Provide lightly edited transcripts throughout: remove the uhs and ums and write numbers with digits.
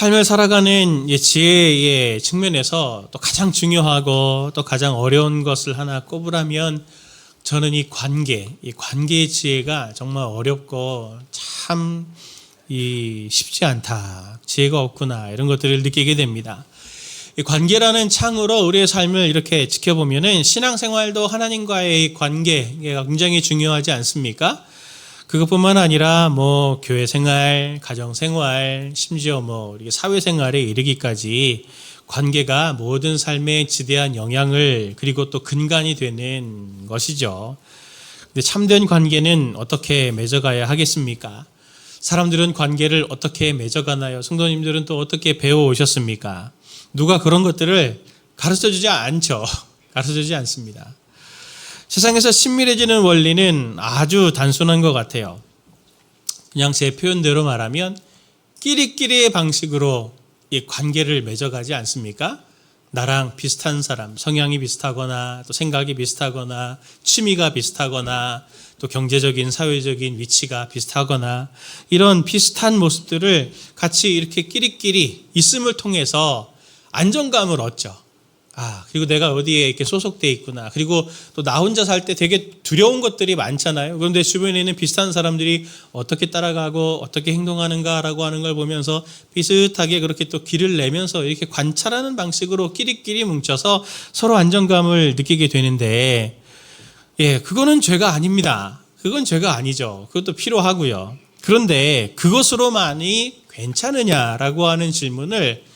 삶을 살아가는 지혜의 측면에서 또 가장 중요하고 또 가장 어려운 것을 하나 꼽으라면 저는 이 관계의 지혜가 정말 어렵고 참 쉽지 않다. 지혜가 없구나. 이런 것들을 느끼게 됩니다. 이 관계라는 창으로 우리의 삶을 이렇게 지켜보면은 신앙생활도 하나님과의 관계가 굉장히 중요하지 않습니까? 그것뿐만 아니라 교회 생활, 가정 생활, 심지어 우리 사회 생활에 이르기까지 관계가 모든 삶에 지대한 영향을 그리고 또 근간이 되는 것이죠. 근데 참된 관계는 어떻게 맺어가야 하겠습니까? 사람들은 관계를 어떻게 맺어가나요? 성도님들은 또 어떻게 배워오셨습니까? 누가 그런 것들을 가르쳐주지 않죠. 가르쳐주지 않습니다. 세상에서 친밀해지는 원리는 아주 단순한 것 같아요. 그냥 제 표현대로 말하면 끼리끼리의 방식으로 이 관계를 맺어가지 않습니까? 나랑 비슷한 사람, 성향이 비슷하거나 또 생각이 비슷하거나 취미가 비슷하거나 또 경제적인 사회적인 위치가 비슷하거나 이런 비슷한 모습들을 같이 이렇게 끼리끼리 있음을 통해서 안정감을 얻죠. 그리고 내가 어디에 이렇게 소속돼 있구나. 그리고 또 나 혼자 살 때 되게 두려운 것들이 많잖아요. 그런데 주변에 있는 비슷한 사람들이 어떻게 따라가고 어떻게 행동하는가라고 하는 걸 보면서 비슷하게 그렇게 또 길을 내면서 이렇게 관찰하는 방식으로 끼리끼리 뭉쳐서 서로 안정감을 느끼게 되는데, 그거는 죄가 아닙니다. 그건 죄가 아니죠. 그것도 필요하고요. 그런데 그것으로만이 괜찮으냐라고 하는 질문을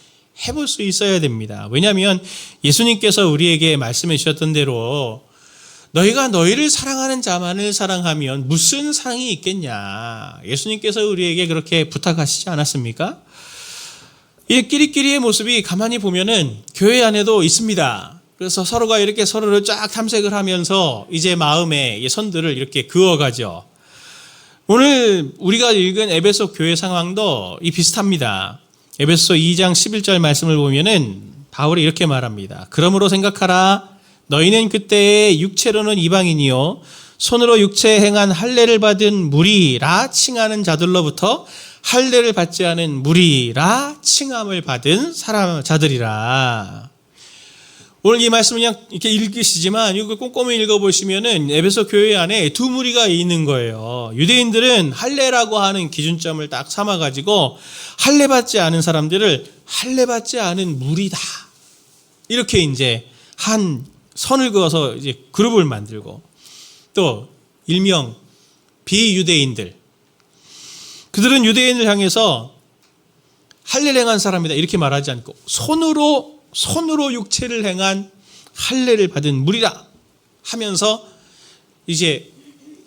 해볼 수 있어야 됩니다. 왜냐하면 예수님께서 우리에게 말씀해 주셨던 대로 너희가 너희를 사랑하는 자만을 사랑하면 무슨 상이 있겠냐. 예수님께서 우리에게 그렇게 부탁하시지 않았습니까? 이 끼리끼리의 모습이 가만히 보면은 교회 안에도 있습니다. 그래서 서로가 이렇게 서로를 쫙 탐색을 하면서 이제 마음에 선들을 이렇게 그어가죠. 오늘 우리가 읽은 에베소 교회 상황도 비슷합니다. 에베소 2장 11절 말씀을 보면은 바울이 이렇게 말합니다. 그러므로 생각하라. 너희는 그때의 육체로는 이방인이요 손으로 육체에 행한 할례를 받은 무리라 칭하는 자들로부터 할례를 받지 않은 무리라 칭함을 받은 자들이라. 오늘 이 말씀을 그냥 이렇게 읽으시지만 이거 꼼꼼히 읽어보시면은 에베소 교회 안에 두 무리가 있는 거예요. 유대인들은 할례라고 하는 기준점을 딱 삼아가지고 할례 받지 않은 사람들을 할례 받지 않은 무리다. 이렇게 이제 한 선을 그어서 이제 그룹을 만들고 또 일명 비유대인들. 그들은 유대인을 향해서 할례를 행한 사람이다. 이렇게 말하지 않고 손으로 육체를 행한 할례를 받은 무리라 하면서 이제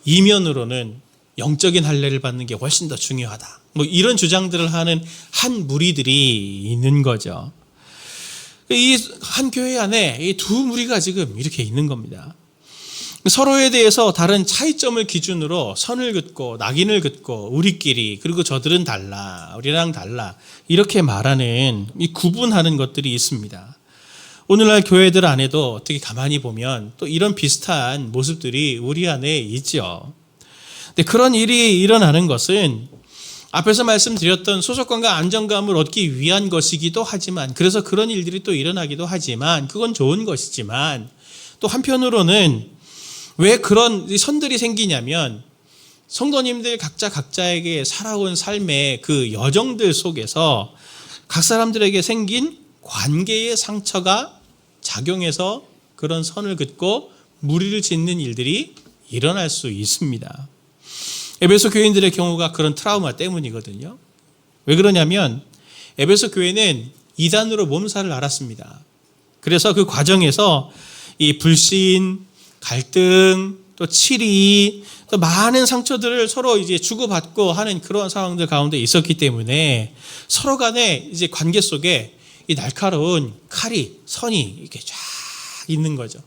이면으로는 영적인 할례를 받는 게 훨씬 더 중요하다. 이런 주장들을 하는 한 무리들이 있는 거죠. 이 한 교회 안에 이 두 무리가 지금 이렇게 있는 겁니다. 서로에 대해서 다른 차이점을 기준으로 선을 긋고 낙인을 긋고 우리끼리 그리고 저들은 달라 우리랑 달라 이렇게 말하는 이 구분하는 것들이 있습니다. 오늘날 교회들 안에도 어떻게 가만히 보면 또 이런 비슷한 모습들이 우리 안에 있죠. 근데 그런 일이 일어나는 것은 앞에서 말씀드렸던 소속감과 안정감을 얻기 위한 것이기도 하지만 그래서 그런 일들이 또 일어나기도 하지만 그건 좋은 것이지만 또 한편으로는 왜 그런 선들이 생기냐면 성도님들 각자에게 살아온 삶의 그 여정들 속에서 각 사람들에게 생긴 관계의 상처가 작용해서 그런 선을 긋고 무리를 짓는 일들이 일어날 수 있습니다. 에베소 교인들의 경우가 그런 트라우마 때문이거든요. 왜 그러냐면 에베소 교회는 이단으로 몸살을 앓았습니다. 그래서 그 과정에서 이 불신, 갈등, 또 치리, 또 많은 상처들을 서로 이제 주고받고 하는 그런 상황들 가운데 있었기 때문에 서로 간에 이제 관계 속에 이 날카로운 선이 이렇게 쫙 있는 거죠.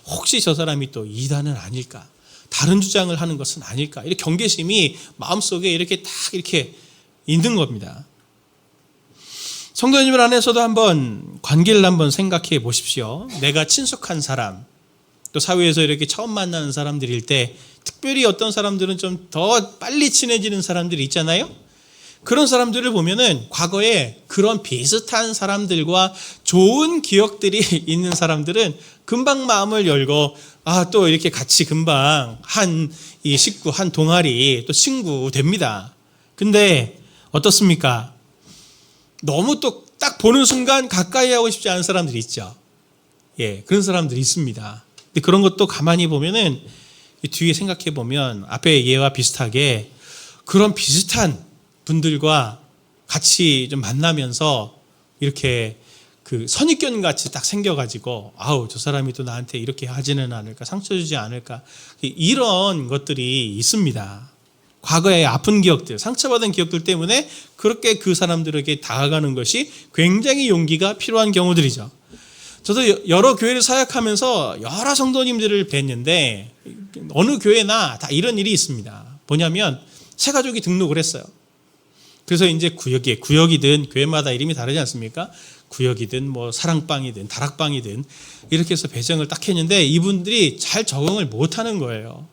혹시 저 사람이 또 이단은 아닐까? 다른 주장을 하는 것은 아닐까? 이렇게 경계심이 마음속에 이렇게 딱 이렇게 있는 겁니다. 성도님들 안에서도 한번 관계를 한번 생각해 보십시오. 내가 친숙한 사람, 또 사회에서 이렇게 처음 만나는 사람들일 때 특별히 어떤 사람들은 좀 더 빨리 친해지는 사람들이 있잖아요. 그런 사람들을 보면은 과거에 그런 비슷한 사람들과 좋은 기억들이 있는 사람들은 금방 마음을 열고 또 이렇게 같이 금방 이 식구, 한 동아리 또 친구 됩니다. 근데 어떻습니까? 너무 또 딱 보는 순간 가까이 하고 싶지 않은 사람들이 있죠. 예, 그런 사람들이 있습니다. 근데 그런 것도 가만히 보면은 뒤에 생각해 보면 앞에 예와 비슷하게 그런 비슷한 분들과 같이 좀 만나면서 이렇게 그 선입견 같이 딱 생겨가지고 저 사람이 또 나한테 이렇게 하지는 않을까, 상처 주지 않을까, 이런 것들이 있습니다. 과거의 아픈 기억들, 상처받은 기억들 때문에 그렇게 그 사람들에게 다가가는 것이 굉장히 용기가 필요한 경우들이죠. 저도 여러 교회를 사역하면서 여러 성도님들을 뵀는데 어느 교회나 다 이런 일이 있습니다. 뭐냐면 새 가족이 등록을 했어요. 그래서 이제 구역이든 교회마다 이름이 다르지 않습니까? 구역이든 뭐 사랑방이든 다락방이든 이렇게 해서 배정을 딱 했는데 이분들이 잘 적응을 못하는 거예요.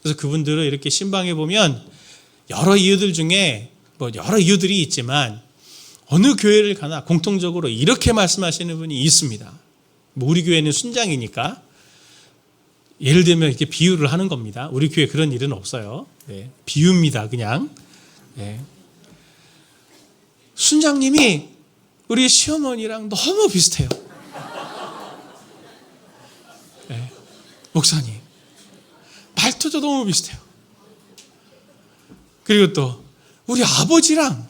그래서 그분들을 이렇게 신방해 보면 여러 이유들 중에 여러 이유들이 있지만 어느 교회를 가나 공통적으로 이렇게 말씀하시는 분이 있습니다. 우리 교회는 순장이니까 예를 들면 이렇게 비유를 하는 겁니다. 우리 교회 그런 일은 없어요. 네, 비유입니다, 그냥. 네. 순장님이 우리 시어머니랑 너무 비슷해요. 네. 목사님, 말투도 너무 비슷해요. 그리고 또 우리 아버지랑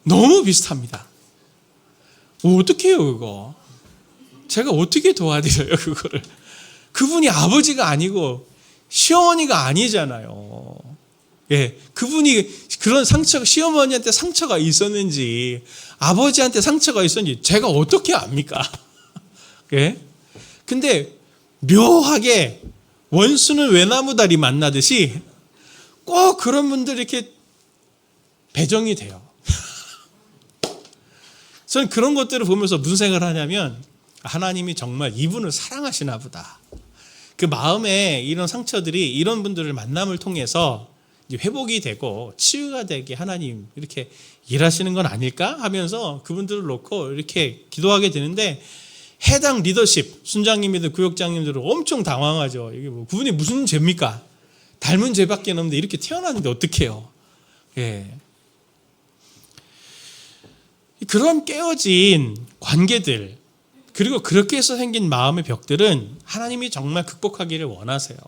너무 비슷합니다. 어떻게 해요, 그거? 제가 어떻게 도와드려요, 그거를? 그분이 아버지가 아니고 시어머니가 아니잖아요. 예, 그분이 그런 시어머니한테 상처가 있었는지, 아버지한테 상처가 있었는지 제가 어떻게 압니까? 예? 근데 묘하게 원수는 외나무다리 만나듯이 꼭 그런 분들이 이렇게 배정이 돼요. 저는 그런 것들을 보면서 무슨 생각을 하냐면 하나님이 정말 이분을 사랑하시나 보다. 그 마음에 이런 상처들이 이런 분들을 만남을 통해서 회복이 되고 치유가 되게 하나님 이렇게 일하시는 건 아닐까 하면서 그분들을 놓고 이렇게 기도하게 되는데 해당 리더십, 순장님이든 구역장님들은 엄청 당황하죠. 이게 그분이 무슨 죄입니까? 닮은 죄밖에 없는데 이렇게 태어났는데 어떡해요? 예. 그런 깨어진 관계들, 그리고 그렇게 해서 생긴 마음의 벽들은 하나님이 정말 극복하기를 원하세요.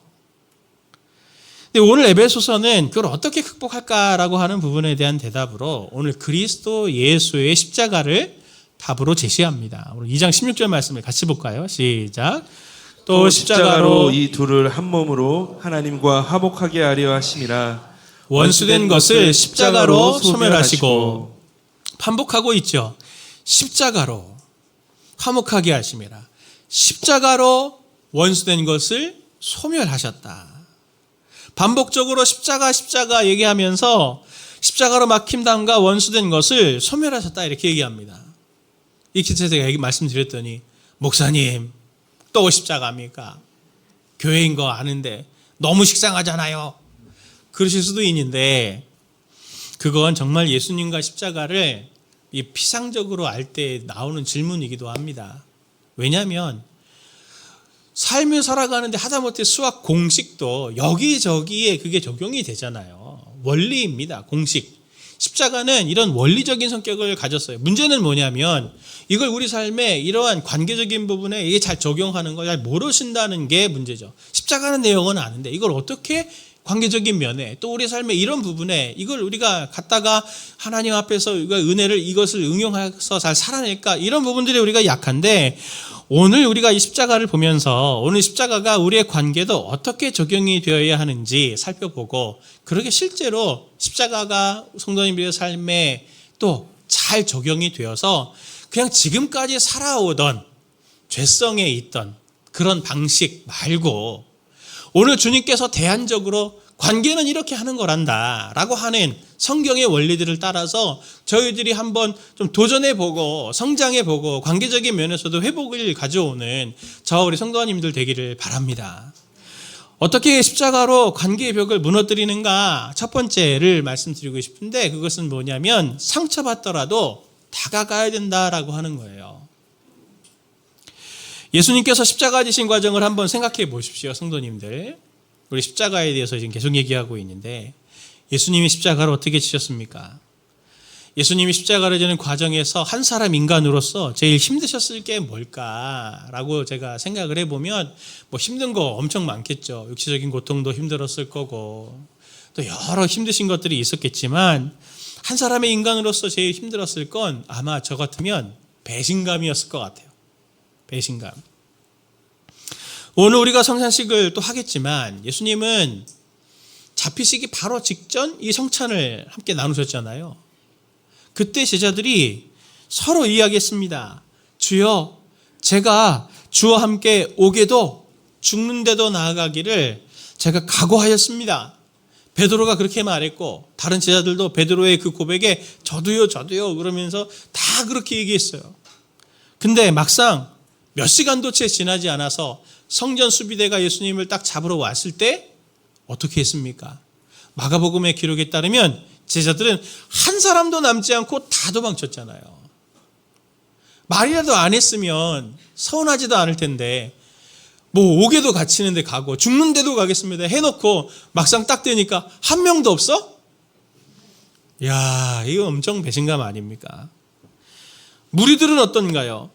근데 오늘 에베소서는 그걸 어떻게 극복할까라고 하는 부분에 대한 대답으로 오늘 그리스도 예수의 십자가를 답으로 제시합니다. 오늘 2장 16절 말씀을 같이 볼까요? 시작. 또 십자가로 이 둘을 한 몸으로 하나님과 화목하게 하려 하심이라. 원수된 것을 십자가로 소멸하시고. 반복하고 있죠. 십자가로 화목하게 하심이라. 십자가로 원수된 것을 소멸하셨다. 반복적으로 십자가 얘기하면서 십자가로 막힘당과 원수된 것을 소멸하셨다 이렇게 얘기합니다. 이렇게 제가 말씀드렸더니 목사님 또 십자가입니까? 교회인 거 아는데 너무 식상하잖아요. 그러실 수도 있는데 그건 정말 예수님과 십자가를 피상적으로 알 때 나오는 질문이기도 합니다. 왜냐하면 삶을 살아가는데 하다못해 수학 공식도 여기저기에 그게 적용이 되잖아요. 원리입니다. 공식. 십자가는 이런 원리적인 성격을 가졌어요. 문제는 뭐냐면 이걸 우리 삶에 이러한 관계적인 부분에 이게 잘 적용하는 걸 잘 모르신다는 게 문제죠. 십자가는 내용은 아는데 이걸 어떻게 관계적인 면에 또 우리 삶의 이런 부분에 이걸 우리가 갖다가 하나님 앞에서 이것을 응용해서 잘 살아낼까, 이런 부분들이 우리가 약한데 오늘 우리가 이 십자가를 보면서 오늘 십자가가 우리의 관계도 어떻게 적용이 되어야 하는지 살펴보고, 그러게 실제로 십자가가 성도님들의 삶에 또 잘 적용이 되어서 그냥 지금까지 살아오던 죄성에 있던 그런 방식 말고 오늘 주님께서 대안적으로 관계는 이렇게 하는 거란다 라고 하는 성경의 원리들을 따라서 저희들이 한번 좀 도전해보고 성장해보고 관계적인 면에서도 회복을 가져오는 저와 우리 성도님들 되기를 바랍니다. 어떻게 십자가로 관계의 벽을 무너뜨리는가? 첫 번째를 말씀드리고 싶은데 그것은 뭐냐면 상처받더라도 다가가야 된다라고 하는 거예요. 예수님께서 십자가 지신 과정을 한번 생각해 보십시오, 성도님들. 우리 십자가에 대해서 지금 계속 얘기하고 있는데 예수님이 십자가를 어떻게 지셨습니까? 예수님이 십자가를 지는 과정에서 한 사람 인간으로서 제일 힘드셨을 게 뭘까라고 제가 생각을 해보면 뭐 힘든 거 엄청 많겠죠. 육체적인 고통도 힘들었을 거고 또 여러 힘드신 것들이 있었겠지만 한 사람의 인간으로서 제일 힘들었을 건 아마 저 같으면 배신감이었을 것 같아요. 배신감. 오늘 우리가 성찬식을 또 하겠지만 예수님은 잡히시기 바로 직전 이 성찬을 함께 나누셨잖아요. 그때 제자들이 서로 이야기했습니다. 주여, 제가 주와 함께 오게도 죽는데도 나아가기를 제가 각오하였습니다. 베드로가 그렇게 말했고 다른 제자들도 베드로의 그 고백에 저도요 그러면서 다 그렇게 얘기했어요. 근데 막상 몇 시간도 채 지나지 않아서 성전 수비대가 예수님을 딱 잡으러 왔을 때 어떻게 했습니까? 마가복음의 기록에 따르면 제자들은 한 사람도 남지 않고 다 도망쳤잖아요. 말이라도 안 했으면 서운하지도 않을 텐데 뭐 오게도 갇히는데 가고 죽는데도 가겠습니다 해놓고 막상 딱 되니까 한 명도 없어? 이야, 이거 엄청 배신감 아닙니까? 무리들은 어떤가요?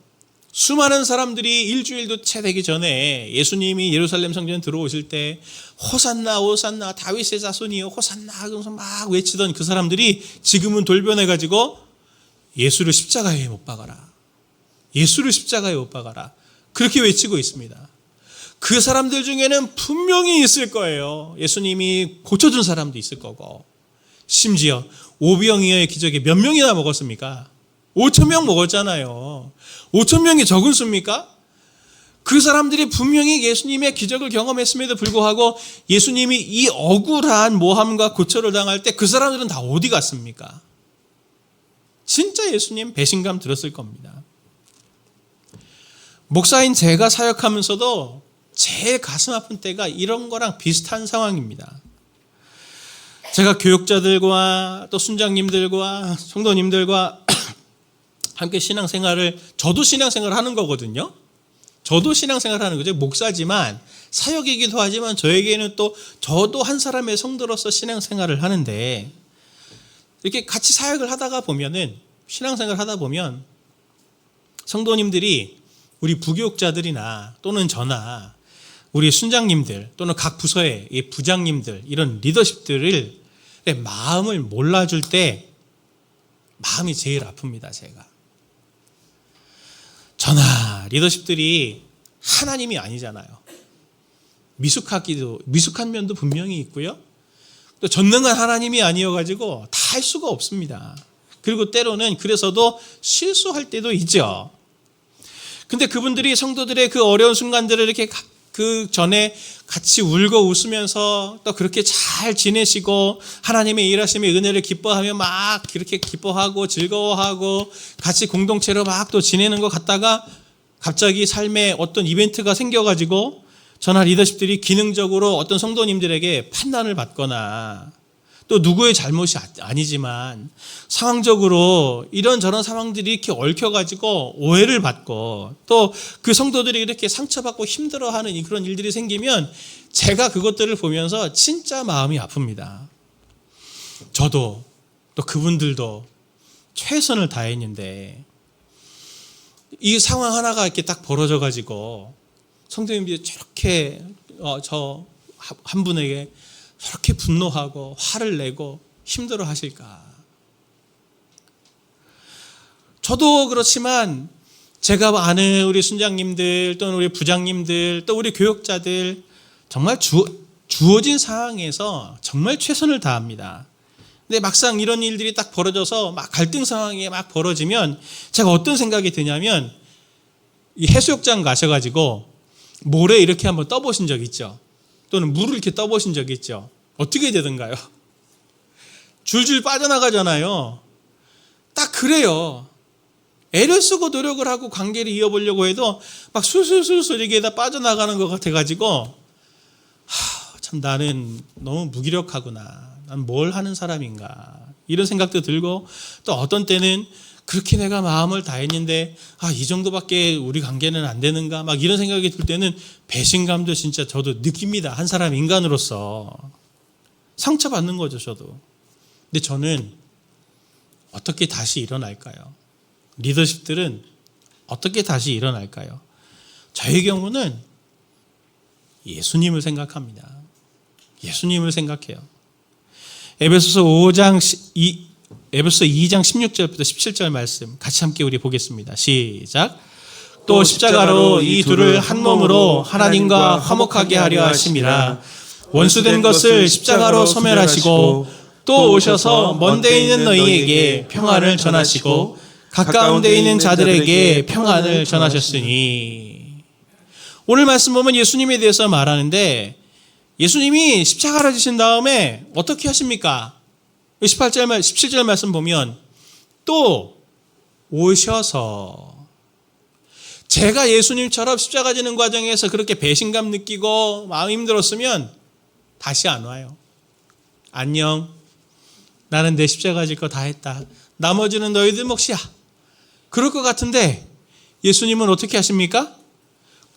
수많은 사람들이 일주일도 채 되기 전에 예수님이 예루살렘 성전에 들어오실 때 호산나 호산나 다윗의 자손이여 호산나 하면서 막 외치던 그 사람들이 지금은 돌변해가지고 예수를 십자가에 못 박아라, 예수를 십자가에 못 박아라 그렇게 외치고 있습니다. 그 사람들 중에는 분명히 있을 거예요. 예수님이 고쳐준 사람도 있을 거고 심지어 오병이어의 기적에 몇 명이나 먹었습니까? 5,000명 먹었잖아요. 5,000명이 적은 수입니까? 그 사람들이 분명히 예수님의 기적을 경험했음에도 불구하고 예수님이 이 억울한 모함과 고초를 당할 때 그 사람들은 다 어디 갔습니까? 진짜 예수님 배신감 들었을 겁니다. 목사인 제가 사역하면서도 제일 가슴 아픈 때가 이런 거랑 비슷한 상황입니다. 제가 교육자들과 또 순장님들과 성도님들과 함께 신앙생활을, 저도 신앙생활을 하는 거거든요. 저도 신앙생활을 하는 거죠. 목사지만 사역이기도 하지만 저에게는 또 저도 한 사람의 성도로서 신앙생활을 하는데 이렇게 같이 사역을 하다가 보면은 신앙생활을 하다 보면 성도님들이 우리 부교육자들이나 또는 저나 우리 순장님들 또는 각 부서의 이 부장님들 이런 리더십들을 마음을 몰라줄 때 마음이 제일 아픕니다. 제가. 저나 리더십들이 하나님이 아니잖아요. 미숙한 면도 분명히 있고요. 또 전능한 하나님이 아니어가지고 다 할 수가 없습니다. 그리고 때로는 그래서도 실수할 때도 있죠. 근데 그분들이 성도들의 그 어려운 순간들을 이렇게 그 전에 같이 울고 웃으면서 또 그렇게 잘 지내시고 하나님의 일하심의 은혜를 기뻐하며 막 이렇게 기뻐하고 즐거워하고 같이 공동체로 막 또 지내는 것 같다가 갑자기 삶에 어떤 이벤트가 생겨가지고 전하 리더십들이 기능적으로 어떤 성도님들에게 판단을 받거나 또 누구의 잘못이 아니지만 상황적으로 이런저런 상황들이 이렇게 얽혀가지고 오해를 받고 또 그 성도들이 이렇게 상처받고 힘들어하는 그런 일들이 생기면 제가 그것들을 보면서 진짜 마음이 아픕니다. 저도 또 그분들도 최선을 다했는데 이 상황 하나가 이렇게 딱 벌어져가지고 성도님들이 저렇게 저 한 분에게 저렇게 분노하고 화를 내고 힘들어 하실까? 저도 그렇지만 제가 아는 우리 순장님들 또는 우리 부장님들 또 우리 교육자들 정말 주어진 상황에서 정말 최선을 다합니다. 근데 막상 이런 일들이 딱 벌어져서 막 갈등 상황이 막 벌어지면 제가 어떤 생각이 드냐면 이 해수욕장 가셔가지고 모래 이렇게 한번 떠보신 적 있죠? 또는 물을 이렇게 떠보신 적 있죠? 어떻게 되던가요? 줄줄 빠져나가잖아요. 딱 그래요. 애를 쓰고 노력을 하고 관계를 이어보려고 해도 막 술술술 이게 다 빠져나가는 것 같아가지고 참 나는 너무 무기력하구나. 난 뭘 하는 사람인가. 이런 생각도 들고 또 어떤 때는 그렇게 내가 마음을 다했는데 이 정도밖에 우리 관계는 안 되는가 막 이런 생각이 들 때는 배신감도 진짜 저도 느낍니다. 한 사람 인간으로서 상처받는 거죠, 저도. 근데 저는 어떻게 다시 일어날까요? 리더십들은 어떻게 다시 일어날까요? 저의 경우는 예수님을 생각합니다. 예수님을 생각해요. 에베소서 2장 16절부터 17절 말씀 같이 함께 우리 보겠습니다. 시작. 또 십자가로 이 둘을 한 몸으로 하나님과 화목하게 하려 하심이라. 원수된 것을 십자가로 소멸하시고 또 오셔서 먼 데 있는 너희에게 평안을 전하시고 가까운 데 있는 자들에게 평안을 전하셨으니. 오늘 말씀 보면 예수님에 대해서 말하는데 예수님이 십자가를 지신 다음에 어떻게 하십니까? 17절 말씀 보면 또 오셔서, 제가 예수님처럼 십자가 지는 과정에서 그렇게 배신감 느끼고 마음 힘들었으면 다시 안 와요. 안녕. 나는 내 십자가 질 거 다 했다. 나머지는 너희들 몫이야. 그럴 것 같은데 예수님은 어떻게 하십니까?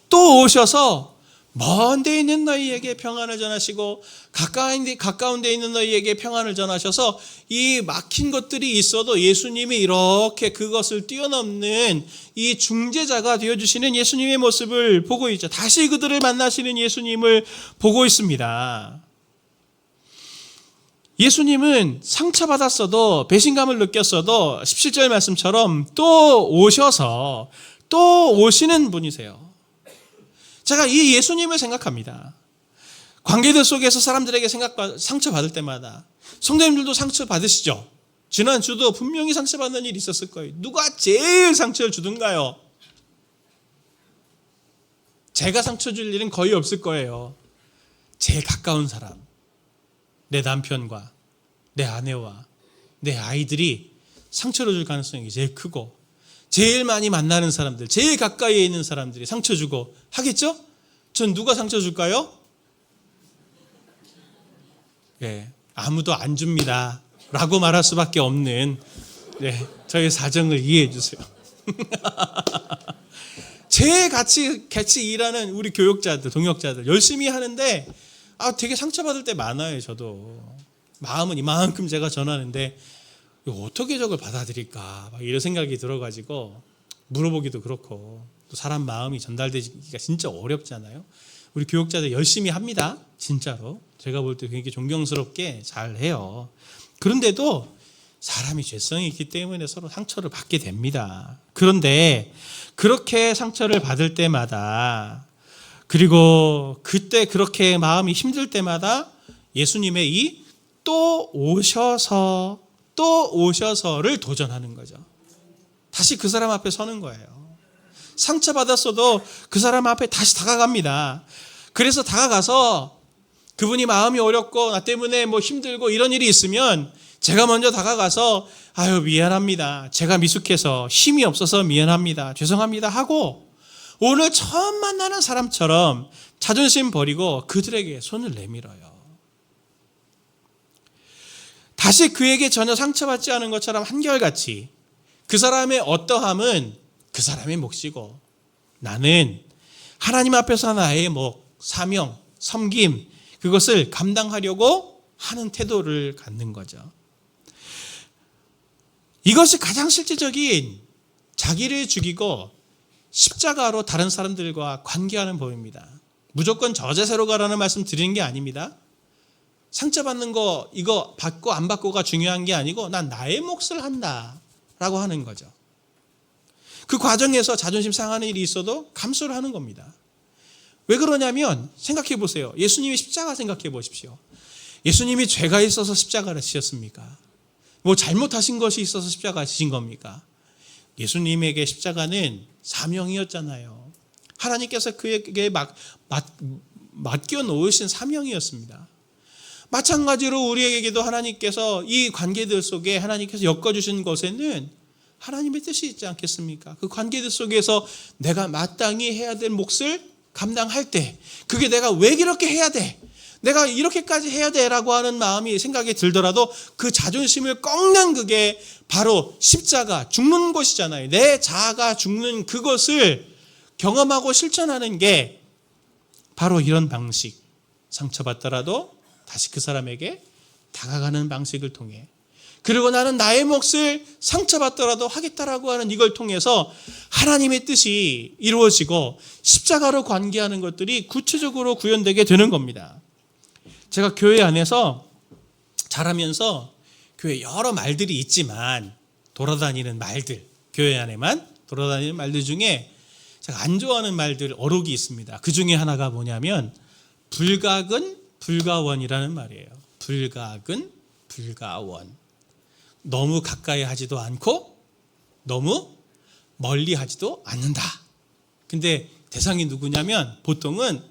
또 오셔서 먼 데 있는 너희에게 평안을 전하시고 가까운 데 있는 너희에게 평안을 전하셔서 이 막힌 것들이 있어도 예수님이 이렇게 그것을 뛰어넘는 이 중재자가 되어주시는 예수님의 모습을 보고 있죠. 다시 그들을 만나시는 예수님을 보고 있습니다. 예수님은 상처받았어도 배신감을 느꼈어도 17절 말씀처럼 또 오셔서 또 오시는 분이세요. 제가 이 예수님을 생각합니다. 관계들 속에서 사람들에게 상처받을 때마다, 성도님들도 상처받으시죠? 지난주도 분명히 상처받는 일이 있었을 거예요. 누가 제일 상처를 주던가요? 제가 상처 줄 일은 거의 없을 거예요. 제일 가까운 사람, 내 남편과 내 아내와 내 아이들이 상처를 줄 가능성이 제일 크고, 제일 많이 만나는 사람들, 제일 가까이에 있는 사람들이 상처 주고 하겠죠? 전 누가 상처 줄까요? 아무도 안 줍니다 라고 말할 수밖에 없는 저의 사정을 이해해 주세요. 제일 같이 일하는 우리 교육자들, 동역자들 열심히 하는데 되게 상처받을 때 많아요. 저도 마음은 이만큼 제가 전하는데 어떻게 저걸 받아들일까 막 이런 생각이 들어가지고 물어보기도 그렇고, 또 사람 마음이 전달되기가 진짜 어렵잖아요. 우리 교육자들 열심히 합니다. 진짜로 제가 볼 때 굉장히 존경스럽게 잘해요. 그런데도 사람이 죄성이 있기 때문에 서로 상처를 받게 됩니다. 그런데 그렇게 상처를 받을 때마다, 그리고 그때 그렇게 마음이 힘들 때마다 예수님의 이 또 오셔서를 도전하는 거죠. 다시 그 사람 앞에 서는 거예요. 상처받았어도 그 사람 앞에 다시 다가갑니다. 그래서 다가가서 그분이 마음이 어렵고 나 때문에 힘들고 이런 일이 있으면 제가 먼저 다가가서 미안합니다. 제가 미숙해서 힘이 없어서 미안합니다. 죄송합니다 하고, 오늘 처음 만나는 사람처럼 자존심 버리고 그들에게 손을 내밀어요. 다시 그에게 전혀 상처받지 않은 것처럼 한결같이 그 사람의 어떠함은 그 사람의 몫이고, 나는 하나님 앞에서 나의 사명, 섬김, 그것을 감당하려고 하는 태도를 갖는 거죠. 이것이 가장 실질적인 자기를 죽이고 십자가로 다른 사람들과 관계하는 법입니다. 무조건 저 자세로 가라는 말씀 드리는 게 아닙니다. 상처받는 거 이거 받고 안 받고가 중요한 게 아니고 난 나의 몫을 한다라고 하는 거죠. 그 과정에서 자존심 상하는 일이 있어도 감수를 하는 겁니다. 왜 그러냐면 생각해 보세요. 예수님이 십자가 생각해 보십시오. 예수님이 죄가 있어서 십자가를 지셨습니까? 잘못하신 것이 있어서 십자가 지신 겁니까? 예수님에게 십자가는 사명이었잖아요. 하나님께서 그에게 맡겨 놓으신 사명이었습니다. 마찬가지로 우리에게도 하나님께서 이 관계들 속에 하나님께서 엮어주신 것에는 하나님의 뜻이 있지 않겠습니까? 그 관계들 속에서 내가 마땅히 해야 될 몫을 감당할 때, 그게 내가 왜 그렇게 해야 돼? 내가 이렇게까지 해야 돼라고 하는 마음이 생각이 들더라도 그 자존심을 꺾는 그게 바로 십자가, 죽는 것이잖아요. 내 자아가 죽는 그것을 경험하고 실천하는 게 바로 이런 방식. 상처받더라도 다시 그 사람에게 다가가는 방식을 통해, 그리고 나는 나의 몫을 상처받더라도 하겠다라고 하는 이걸 통해서 하나님의 뜻이 이루어지고 십자가로 관계하는 것들이 구체적으로 구현되게 되는 겁니다. 제가 교회 안에서 자라면서 교회 여러 말들이 있지만 돌아다니는 말들, 교회 안에만 돌아다니는 말들 중에 제가 안 좋아하는 말들 어록이 있습니다. 그 중에 하나가 뭐냐면 불각은 불가원이라는 말이에요. 불각은 불가원. 너무 가까이 하지도 않고 너무 멀리 하지도 않는다. 근데 대상이 누구냐면 보통은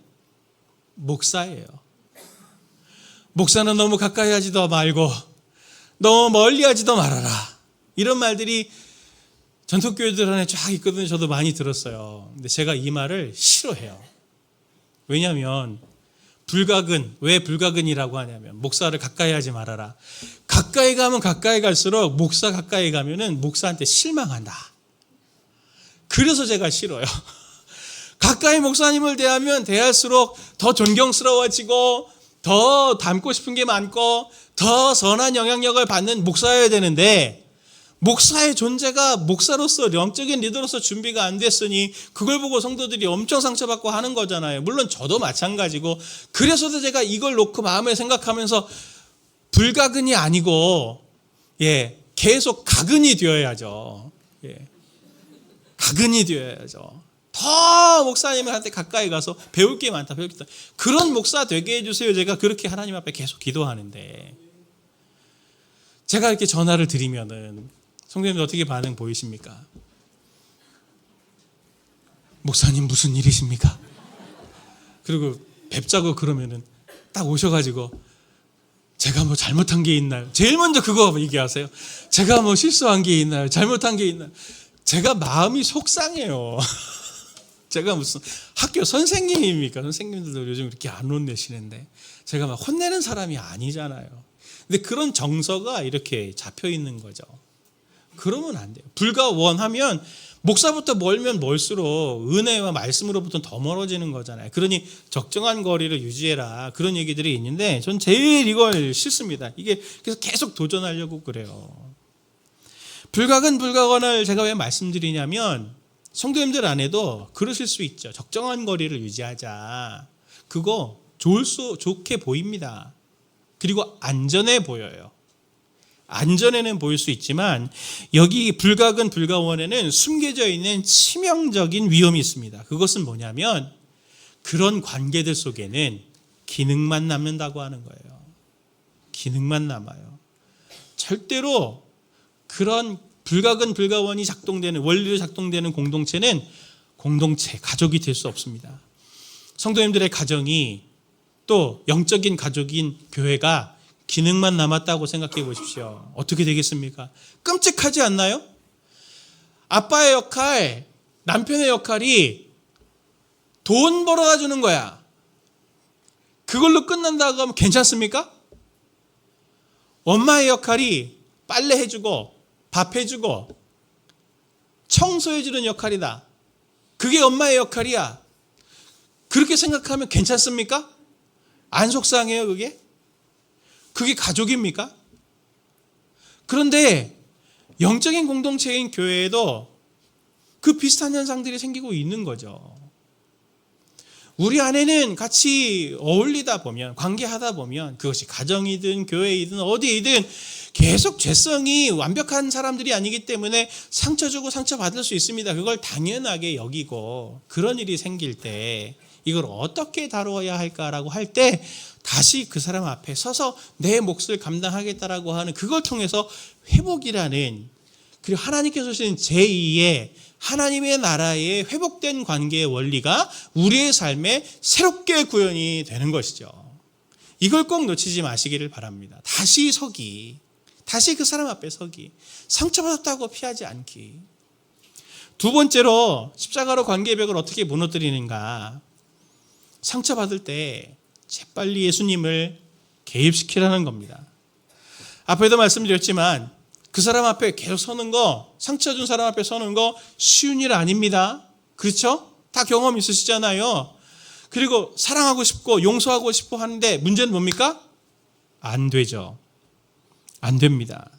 목사예요. 목사는 너무 가까이 하지도 말고 너무 멀리 하지도 말아라. 이런 말들이 전통교회들 안에 쫙 있거든요. 저도 많이 들었어요. 근데 제가 이 말을 싫어해요. 왜냐하면 불가근, 왜 불가근이라고 하냐면 목사를 가까이 하지 말아라. 가까이 가면 가까이 갈수록 목사 가까이 가면은 목사한테 실망한다. 그래서 제가 싫어요. 가까이 목사님을 대하면 대할수록 더 존경스러워지고 더 닮고 싶은 게 많고 더 선한 영향력을 받는 목사여야 되는데, 목사의 존재가 목사로서 영적인 리더로서 준비가 안 됐으니 그걸 보고 성도들이 엄청 상처받고 하는 거잖아요. 물론 저도 마찬가지고, 그래서도 제가 이걸 놓고 마음에 생각하면서 불가근이 아니고 계속 가근이 되어야죠. 가근이 되어야죠. 더 목사님한테 가까이 가서 배울 게 많다, 배울 게 많다. 그런 목사 되게 해주세요. 제가 그렇게 하나님 앞에 계속 기도하는데, 제가 이렇게 전화를 드리면은 성도님들 어떻게 반응 보이십니까? 목사님 무슨 일이십니까? 그리고 뵙자고 그러면은 딱 오셔가지고 제가 뭐 잘못한 게 있나요? 제일 먼저 그거 얘기하세요. 제가 뭐 실수한 게 있나요? 잘못한 게 있나요? 제가 마음이 속상해요. 제가 무슨 학교 선생님입니까? 선생님들도 요즘 이렇게 안 혼내시는데 제가 막 혼내는 사람이 아니잖아요. 근데 그런 정서가 이렇게 잡혀 있는 거죠. 그러면 안 돼요. 불가원하면 목사부터 멀면 멀수록 은혜와 말씀으로부터 더 멀어지는 거잖아요. 그러니 적정한 거리를 유지해라, 그런 얘기들이 있는데 전 제일 이걸 싫습니다. 이게 그래서 계속 도전하려고 그래요. 불가근 불가원을 제가 왜 말씀드리냐면, 성도님들 안에도 그러실 수 있죠. 적정한 거리를 유지하자. 그거 좋게 보입니다. 그리고 안전해 보여요. 안전에는 보일 수 있지만 여기 불가근 불가원에는 숨겨져 있는 치명적인 위험이 있습니다. 그것은 뭐냐면 그런 관계들 속에는 기능만 남는다고 하는 거예요. 기능만 남아요. 절대로 그런 불가근 불가원이 작동되는, 원리로 작동되는 공동체는 공동체, 가족이 될 수 없습니다. 성도님들의 가정이 또 영적인 가족인 교회가 기능만 남았다고 생각해 보십시오. 어떻게 되겠습니까? 끔찍하지 않나요? 아빠의 역할, 남편의 역할이 돈 벌어다 주는 거야. 그걸로 끝난다고 하면 괜찮습니까? 엄마의 역할이 빨래 해주고 밥 해주고 청소해주는 역할이다. 그게 엄마의 역할이야. 그렇게 생각하면 괜찮습니까? 안 속상해요, 그게? 그게 가족입니까? 그런데 영적인 공동체인 교회에도 그 비슷한 현상들이 생기고 있는 거죠. 우리 안에는 같이 어울리다 보면, 관계하다 보면, 그것이 가정이든 교회이든 어디이든 계속 죄성이 완벽한 사람들이 아니기 때문에 상처 주고 상처 받을 수 있습니다. 그걸 당연하게 여기고, 그런 일이 생길 때 이걸 어떻게 다루어야 할까라고 할 때 다시 그 사람 앞에 서서 내 몫을 감당하겠다라고 하는, 그걸 통해서 회복이라는, 그리고 하나님께서 주신 제2의 하나님의 나라의 회복된 관계의 원리가 우리의 삶에 새롭게 구현이 되는 것이죠. 이걸 꼭 놓치지 마시기를 바랍니다. 다시 서기, 다시 그 사람 앞에 서기, 상처받았다고 피하지 않기. 두 번째로 십자가로 관계의 벽을 어떻게 무너뜨리는가. 상처받을 때 재빨리 예수님을 개입시키라는 겁니다. 앞에도 말씀드렸지만 그 사람 앞에 계속 서는 거, 상처 준 사람 앞에 서는 거 쉬운 일 아닙니다. 그렇죠? 다 경험 있으시잖아요. 그리고 사랑하고 싶고 용서하고 싶어 하는데 문제는 뭡니까? 안 되죠. 안 됩니다.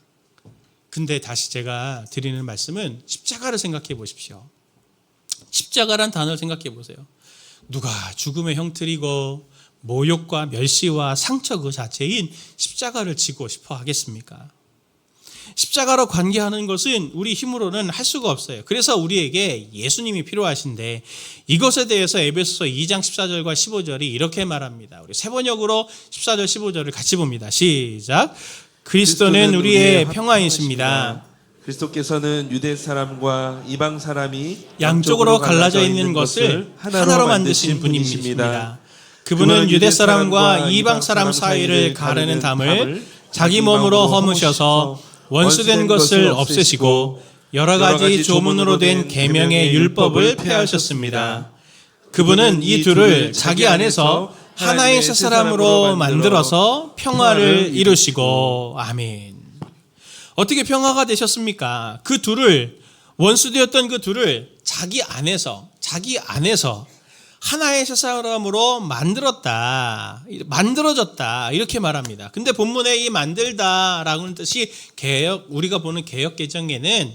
근데 다시 제가 드리는 말씀은 십자가를 생각해 보십시오. 십자가란 단어를 생각해 보세요. 누가 죽음의 형틀이고 모욕과 멸시와 상처 그 자체인 십자가를 지고 싶어 하겠습니까? 십자가로 관계하는 것은 우리 힘으로는 할 수가 없어요. 그래서 우리에게 예수님이 필요하신데 이것에 대해서 에베소서 2장 14절과 15절이 이렇게 말합니다. 우리 세 번역으로 14절 15절을 같이 봅니다. 시작. 그리스도는 우리의 평화이십니다. 그리스도께서는 유대 사람과 이방 사람이 양쪽으로 갈라져 있는 것을 하나로 만드신 분이십니다. 그분은 유대 사람과 이방 사람 사이를 가르는 담을 자기 몸으로 허무셔서 원수된 것을 없애시고 여러 가지 조문으로 된 계명의 율법을 폐하셨습니다. 그분은 이 둘을 자기 안에서 하나의 새 사람으로 만들어서 평화를 이루시고 아멘. 어떻게 평화가 되셨습니까? 그 둘을 원수되었던 그 둘을 자기 안에서 하나의 새 사람으로 만들어졌다 이렇게 말합니다. 근데 본문에 이 만들다라는 뜻이 우리가 보는 개역 개정에는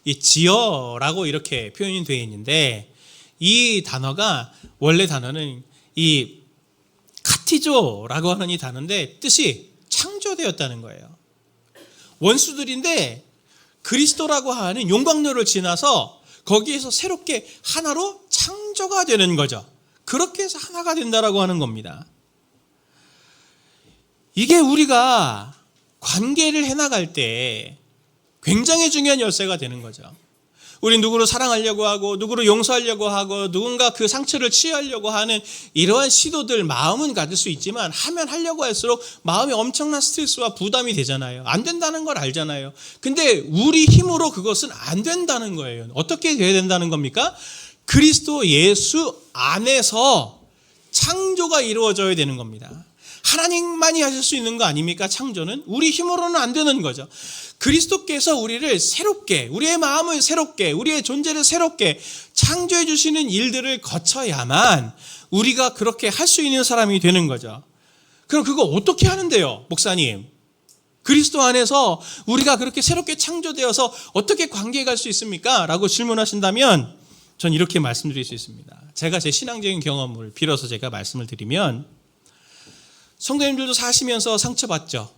이 지어라고 이렇게 표현이 되어 있는데 이 단어가 원래 단어는 이 카티조라고 하는 이 단어인데 뜻이 창조되었다는 거예요. 원수들인데 그리스도라고 하는 용광로를 지나서 거기에서 새롭게 하나로 창조가 되는 거죠. 그렇게 해서 하나가 된다라고 하는 겁니다. 이게 우리가 관계를 해나갈 때 굉장히 중요한 열쇠가 되는 거죠. 우리 누구를 사랑하려고 하고 누구를 용서하려고 하고 누군가 그 상처를 치유하려고 하는 이러한 시도들 마음은 가질 수 있지만 하려고 할수록 마음에 엄청난 스트레스와 부담이 되잖아요. 안 된다는 걸 알잖아요. 근데 우리 힘으로 그것은 안 된다는 거예요. 어떻게 돼야 된다는 겁니까? 그리스도 예수 안에서 창조가 이루어져야 되는 겁니다. 하나님만이 하실 수 있는 거 아닙니까? 창조는 우리 힘으로는 안 되는 거죠. 그리스도께서 우리를 새롭게, 우리의 마음을 새롭게, 우리의 존재를 새롭게 창조해 주시는 일들을 거쳐야만 우리가 그렇게 할 수 있는 사람이 되는 거죠. 그럼 그거 어떻게 하는데요, 목사님? 그리스도 안에서 우리가 그렇게 새롭게 창조되어서 어떻게 관계에 갈 수 있습니까? 라고 질문하신다면 전 이렇게 말씀드릴 수 있습니다. 제가 제 신앙적인 경험을 빌어서 제가 말씀을 드리면 성도님들도 사시면서 상처받죠.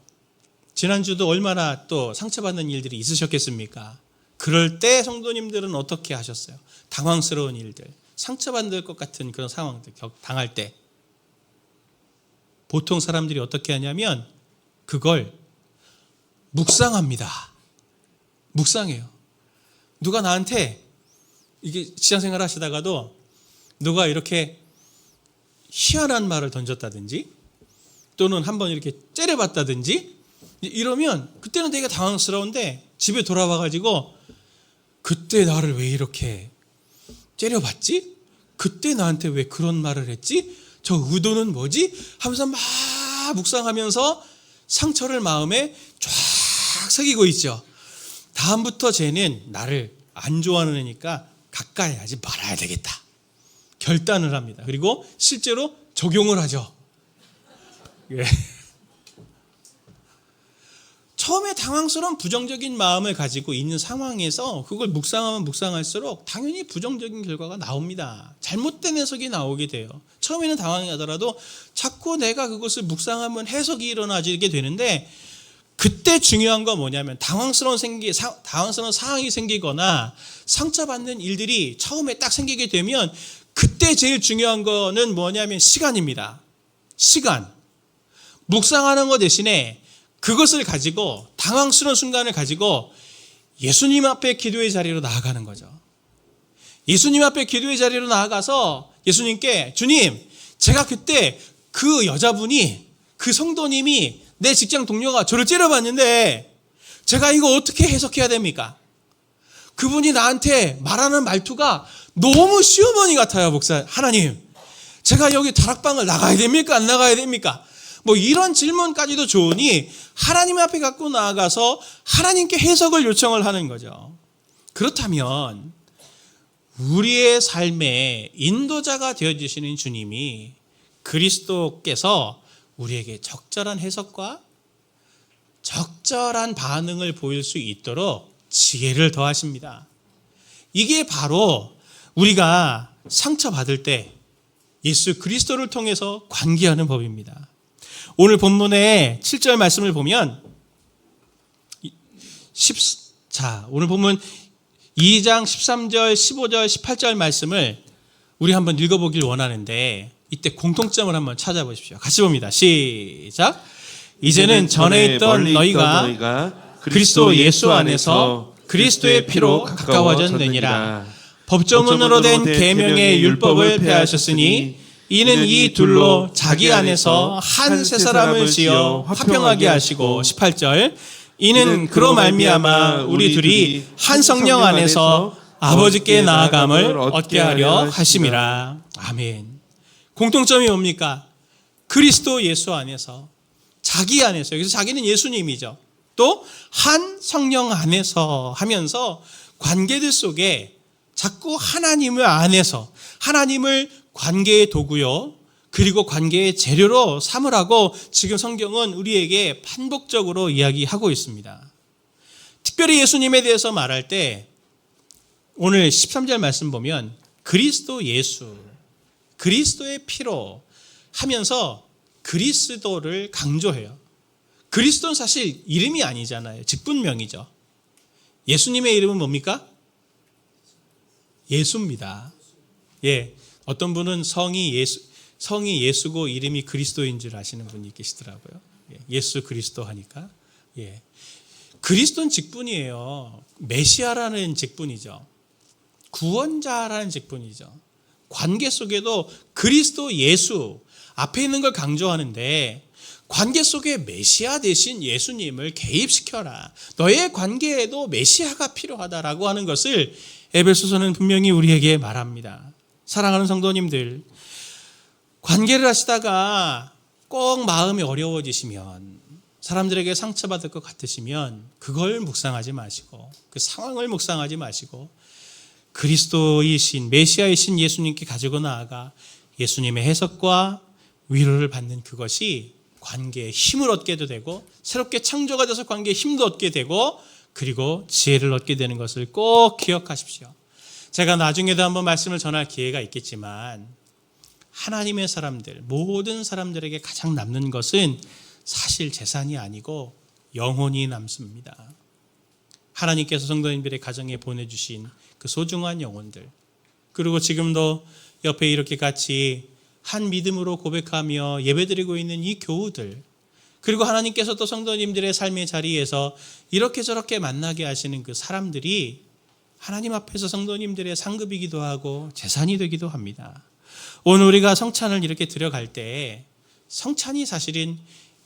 지난주도 얼마나 또 상처받는 일들이 있으셨겠습니까? 그럴 때 성도님들은 어떻게 하셨어요? 당황스러운 일들, 상처받을 것 같은 그런 상황들 당할 때 보통 사람들이 어떻게 하냐면 그걸 묵상합니다. 묵상해요. 누가 나한테 이게 직장생활 하시다가도 누가 이렇게 희한한 말을 던졌다든지 또는 한번 이렇게 째려봤다든지 이러면 그때는 되게 당황스러운데 집에 돌아와가지고 그때 나를 왜 이렇게 째려봤지? 그때 나한테 왜 그런 말을 했지? 저 의도는 뭐지? 하면서 막 묵상하면서 상처를 마음에 쫙 새기고 있죠. 다음부터 쟤는 나를 안 좋아하는 애니까 가까이 하지 말아야 되겠다. 결단을 합니다. 그리고 실제로 적용을 하죠. 예. 처음에 당황스러운 부정적인 마음을 가지고 있는 상황에서 그걸 묵상하면 묵상할수록 당연히 부정적인 결과가 나옵니다. 잘못된 해석이 나오게 돼요. 처음에는 당황하더라도 자꾸 내가 그것을 묵상하면 해석이 일어나게 되는데 그때 중요한 건 뭐냐면 당황스러운 상황이 생기거나 상처받는 일들이 처음에 딱 생기게 되면 그때 제일 중요한 거는 뭐냐면 시간입니다. 시간. 묵상하는 것 대신에 그것을 가지고 당황스러운 순간을 가지고 예수님 앞에 기도의 자리로 나아가는 거죠. 예수님 앞에 기도의 자리로 나아가서 예수님께 주님, 제가 그때 그 여자분이 그 성도님이 내 직장 동료가 저를 째려봤는데 제가 이거 어떻게 해석해야 됩니까? 그분이 나한테 말하는 말투가 너무 시어머니 같아요, 목사. 하나님, 제가 여기 다락방을 나가야 됩니까? 안 나가야 됩니까? 뭐 이런 질문까지도 좋으니 하나님 앞에 갖고 나아가서 하나님께 해석을 요청을 하는 거죠. 그렇다면 우리의 삶의 인도자가 되어주시는 주님이 그리스도께서 우리에게 적절한 해석과 적절한 반응을 보일 수 있도록 지혜를 더하십니다. 이게 바로 우리가 상처받을 때 예수 그리스도를 통해서 관계하는 법입니다. 오늘 본문의 7절 말씀을 보면 오늘 본문 2장 13절, 15절, 18절 말씀을 우리 한번 읽어보길 원하는데 이때 공통점을 한번 찾아보십시오. 같이 봅니다. 시작. 이제는 전에 있던 너희가 그리스도 예수 안에서 그리스도의 피로 가까워졌느니라. 법조문으로 된 계명의 율법을 폐하셨으니 이는 이 둘로 자기 안에서 한 세 사람을 지어 화평하게 하시고 18절 이는 그로 말미암아 우리 둘이 한 성령 안에서 아버지께 나아감을 얻게 하려 하심이라. 아멘. 공통점이 뭡니까? 그리스도 예수 안에서 자기 안에서, 여기서 자기는 예수님이죠. 또 한 성령 안에서 하면서 관계들 속에 자꾸 하나님을 안에서 하나님을 관계의 도구요 그리고 관계의 재료로 삼으라고 지금 성경은 우리에게 반복적으로 이야기하고 있습니다. 특별히 예수님에 대해서 말할 때 오늘 13절 말씀 보면 그리스도 예수, 그리스도의 피로 하면서 그리스도를 강조해요. 그리스도는 사실 이름이 아니잖아요. 직분명이죠. 예수님의 이름은 뭡니까? 예수입니다. 예, 어떤 분은 성이 예수고 이름이 그리스도인 줄 아시는 분이 계시더라고요. 예수 그리스도 하니까. 예, 그리스도는 직분이에요. 메시아라는 직분이죠. 구원자라는 직분이죠. 관계 속에도 그리스도 예수 앞에 있는 걸 강조하는데 관계 속에 메시아 대신 예수님을 개입시켜라. 너의 관계에도 메시아가 필요하다라고 하는 것을 에베소서는 분명히 우리에게 말합니다. 사랑하는 성도님들, 관계를 하시다가 꼭 마음이 어려워지시면, 사람들에게 상처받을 것 같으시면 그걸 묵상하지 마시고, 그 상황을 묵상하지 마시고 그리스도이신 메시아이신 예수님께 가지고 나아가 예수님의 해석과 위로를 받는 그것이 관계에 힘을 얻게도 되고 새롭게 창조가 돼서 관계에 힘도 얻게 되고 그리고 지혜를 얻게 되는 것을 꼭 기억하십시오. 제가 나중에도 한번 말씀을 전할 기회가 있겠지만 하나님의 사람들, 모든 사람들에게 가장 남는 것은 사실 재산이 아니고 영혼이 남습니다. 하나님께서 성도님들의 가정에 보내주신 그 소중한 영혼들, 그리고 지금도 옆에 이렇게 같이 한 믿음으로 고백하며 예배드리고 있는 이 교우들, 그리고 하나님께서 또 성도님들의 삶의 자리에서 이렇게 저렇게 만나게 하시는 그 사람들이 하나님 앞에서 성도님들의 상급이기도 하고 재산이 되기도 합니다. 오늘 우리가 성찬을 이렇게 드려갈 때 성찬이 사실은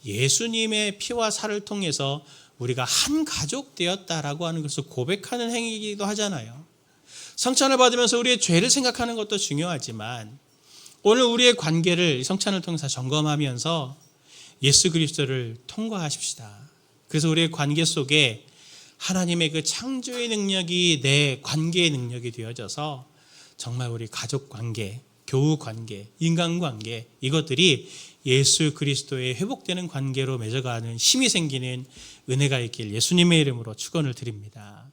예수님의 피와 살을 통해서 우리가 한 가족 되었다라고 하는 것을 고백하는 행위이기도 하잖아요. 성찬을 받으면서 우리의 죄를 생각하는 것도 중요하지만 오늘 우리의 관계를 성찬을 통해서 점검하면서 예수 그리스도를 통과하십시다. 그래서 우리의 관계 속에 하나님의 그 창조의 능력이 내 관계의 능력이 되어져서 정말 우리 가족 관계, 교우 관계, 인간 관계, 이것들이 예수 그리스도의 회복되는 관계로 맺어가는 힘이 생기는 은혜가 있길 예수님의 이름으로 축원을 드립니다.